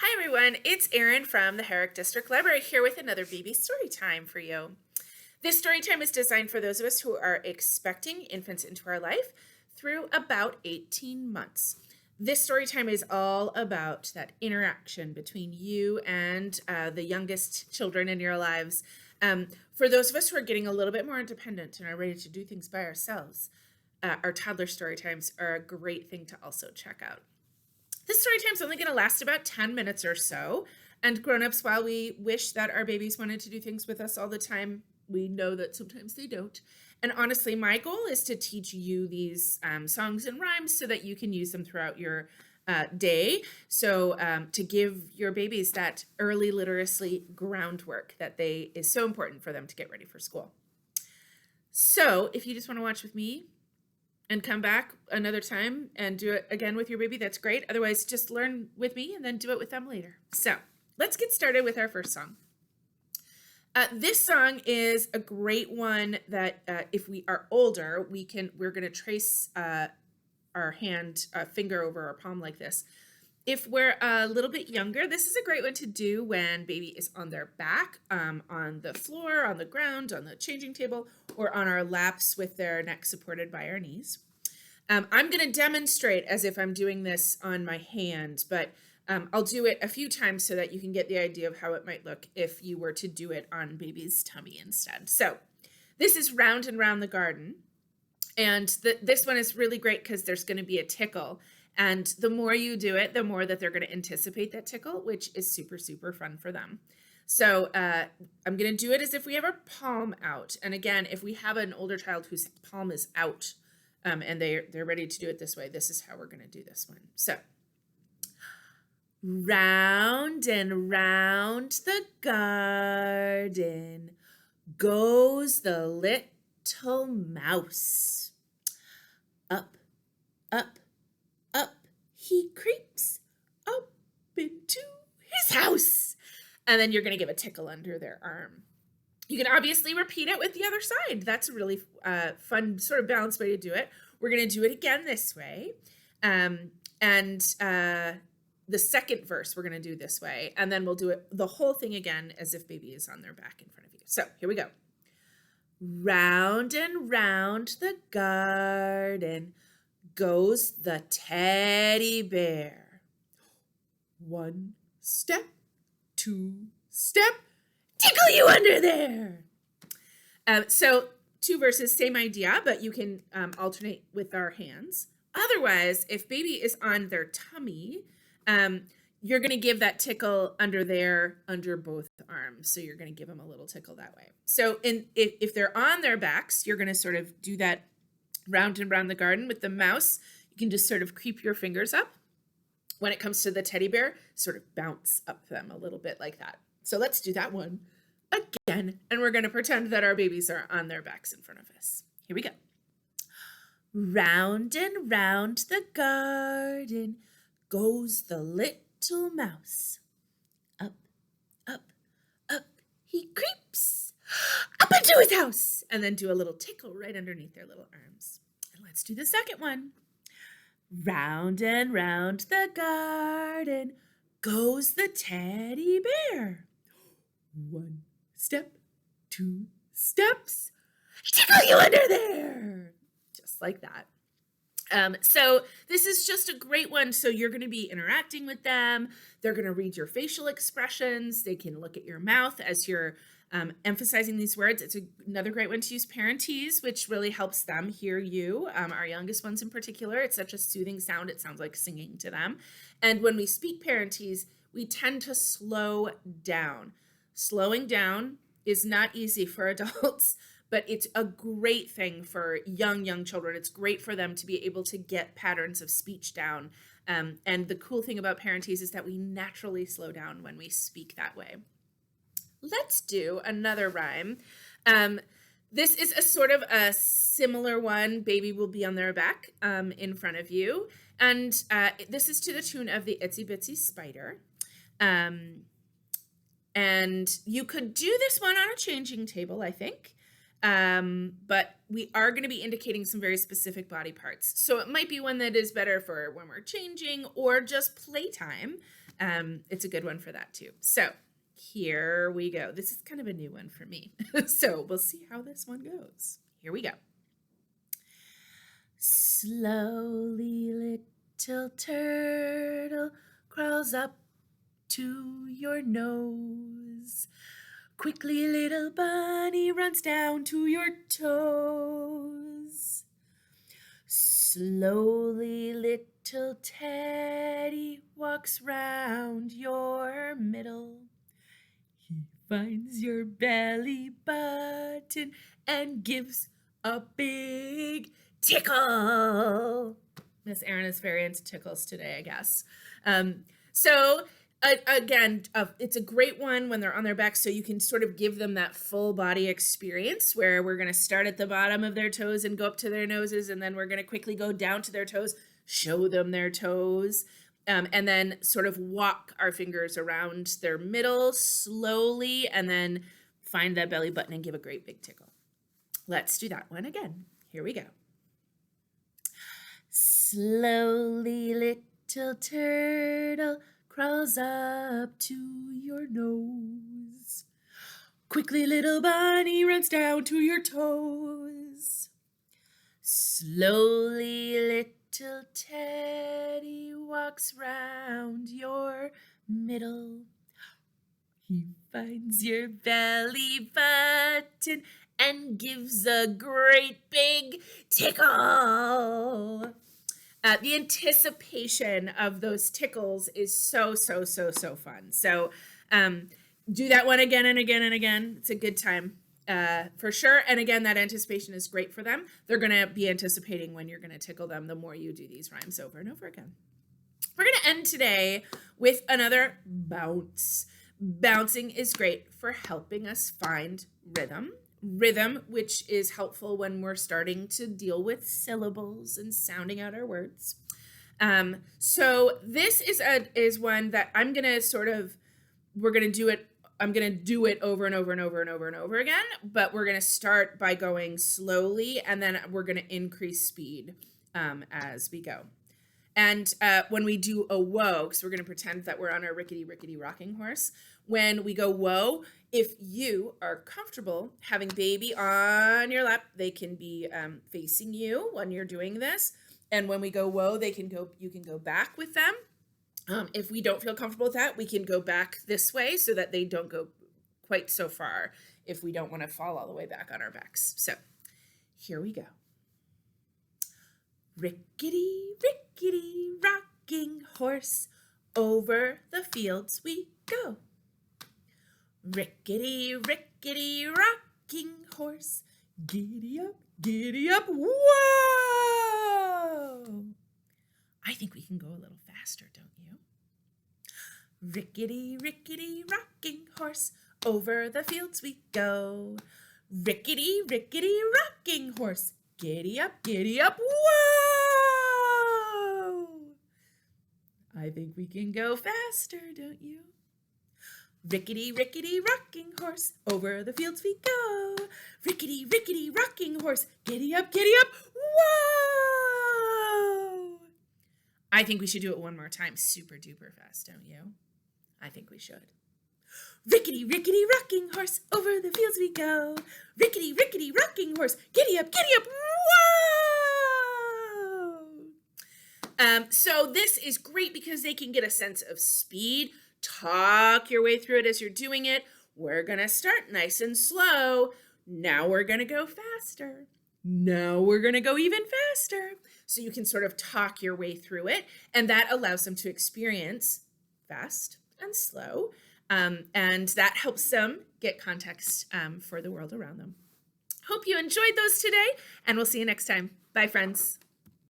Hi everyone, it's Erin from the Herrick District Library here with another baby story time for you. This story time is designed for those of us who are expecting infants into our life through about 18 months. This story time is all about that interaction between you and the youngest children in your lives. For those of us who are getting a little bit more independent and are ready to do things by ourselves, our toddler story times are a great thing to also check out. This story time is only going to last about 10 minutes or so. And grown-ups, while we wish that our babies wanted to do things with us all the time, we know that sometimes they don't. And honestly, my goal is to teach you these songs and rhymes so that you can use them throughout your day. So to give your babies that early literacy groundwork that is so important for them to get ready for school. So if you just want to watch with me, and come back another time and do it again with your baby, that's great. Otherwise, just learn with me and then do it with them later. So let's get started with our first song. This song is a great one that if we are older, we're going to trace our finger over our palm like this. If we're a little bit younger, this is a great one to do when baby is on their back, on the floor, on the ground, on the changing table, or on our laps with their neck supported by our knees. I'm going to demonstrate as if I'm doing this on my hand, but I'll do it a few times so that you can get the idea of how it might look if you were to do it on baby's tummy instead. So this is Round and Round the Garden. And this one is really great because there's going to be a tickle. And the more you do it, the more that they're going to anticipate that tickle, which is super, super fun for them. So I'm going to do it as if we have our palm out. And again, if we have an older child whose palm is out and they're ready to do it this way, this is how we're going to do this one. So round and round the garden goes the little mouse. Up, up, up he creeps up into his house. And then you're going to give a tickle under their arm. You can obviously repeat it with the other side. That's a really fun sort of balanced way to do it. We're going to do it again this way. The second verse we're going to do this way. And then we'll do it the whole thing again as if baby is on their back in front of you. So here we go. Round and round the garden goes the teddy bear. One step, two step, tickle you under there. So 2 verses, same idea, but you can alternate with our hands. Otherwise, if baby is on their tummy, you're going to give that tickle under both arms. So you're going to give them a little tickle that way. So if they're on their backs, you're going to sort of do that round and round the garden with the mouse. You can just sort of creep your fingers up. When it comes to the teddy bear, sort of bounce up them a little bit like that. So let's do that one again. And we're going to pretend that our babies are on their backs in front of us. Here we go. Round and round the garden goes the little mouse. Up, up, up he creeps up into his house. And then do a little tickle right underneath their little arms. And let's do the second one. Round and round the garden goes the teddy bear. One step, 2 steps, tickle you under there. Just like that. So this is just a great one. So you're going to be interacting with them. They're going to read your facial expressions. They can look at your mouth as you're emphasizing these words. It's another great one to use parentese, which really helps them hear you. Our youngest ones in particular, it's such a soothing sound. It sounds like singing to them. And when we speak parentese, we tend to slow down. Slowing down is not easy for adults, but it's a great thing for young children. It's great for them to be able to get patterns of speech down. And the cool thing about parentese is that we naturally slow down when we speak that way. Let's do another rhyme. This is a sort of a similar one. Baby will be on their back in front of you. And this is to the tune of the Itsy Bitsy Spider. And you could do this one on a changing table, I think. But we are going to be indicating some very specific body parts. So it might be one that is better for when we're changing or just playtime. It's a good one for that too. So here we go. This is kind of a new one for me. So we'll see how this one goes. Here we go. Slowly, little turtle crawls up to your nose. Quickly, little bunny runs down to your toes. Slowly, little teddy walks round your middle. He finds your belly button and gives a big tickle. Miss Erin is very into tickles today, I guess. Again, it's a great one when they're on their back, so you can sort of give them that full body experience where we're going to start at the bottom of their toes and go up to their noses, and then we're going to quickly go down to their toes, show them their toes, and then sort of walk our fingers around their middle slowly, and then find that belly button and give a great big tickle. Let's do that one again. Here we go. Slowly, little turtle crawls up to your nose. Quickly, little bunny runs down to your toes. Slowly, little teddy walks round your middle. He finds your belly button and gives a great big tickle. The anticipation of those tickles is so fun. So do that one again and again and again. It's a good time for sure. And again, that anticipation is great for them. They're going to be anticipating when you're going to tickle them the more you do these rhymes over and over again. We're going to end today with another bounce. Bouncing is great for helping us find rhythm, which is helpful when we're starting to deal with syllables and sounding out our words. So this is one that I'm going to I'm going to do it over and over and over and over and over again, but we're going to start by going slowly, and then we're going to increase speed as we go. And when we do a whoa, because we're going to pretend that we're on our rickety rocking horse, when we go whoa, if you are comfortable having baby on your lap, they can be facing you when you're doing this. And when we go whoa, you can go back with them. If we don't feel comfortable with that, we can go back this way so that they don't go quite so far if we don't want to fall all the way back on our backs. So here we go. Rickety rocking horse, over the fields we go. Rickety rocking horse, giddy up, whoa! I think we can go a little faster, don't you? Rickety rocking horse, over the fields we go. Rickety rocking horse, giddy up, whoa! I think we can go faster, don't you? Rickety rocking horse, over the fields we go. Rickety rocking horse, giddy up, whoa! I think we should do it one more time, super duper fast, don't you? I think we should. Rickety rocking horse, over the fields we go. Rickety rocking horse, giddy up, whoa! So this is great because they can get a sense of speed. Talk your way through it as you're doing it. We're going to start nice and slow. Now we're going to go faster. Now we're going to go even faster. So you can sort of talk your way through it. And that allows them to experience fast and slow. And that helps them get context for the world around them. Hope you enjoyed those today, and we'll see you next time. Bye, friends.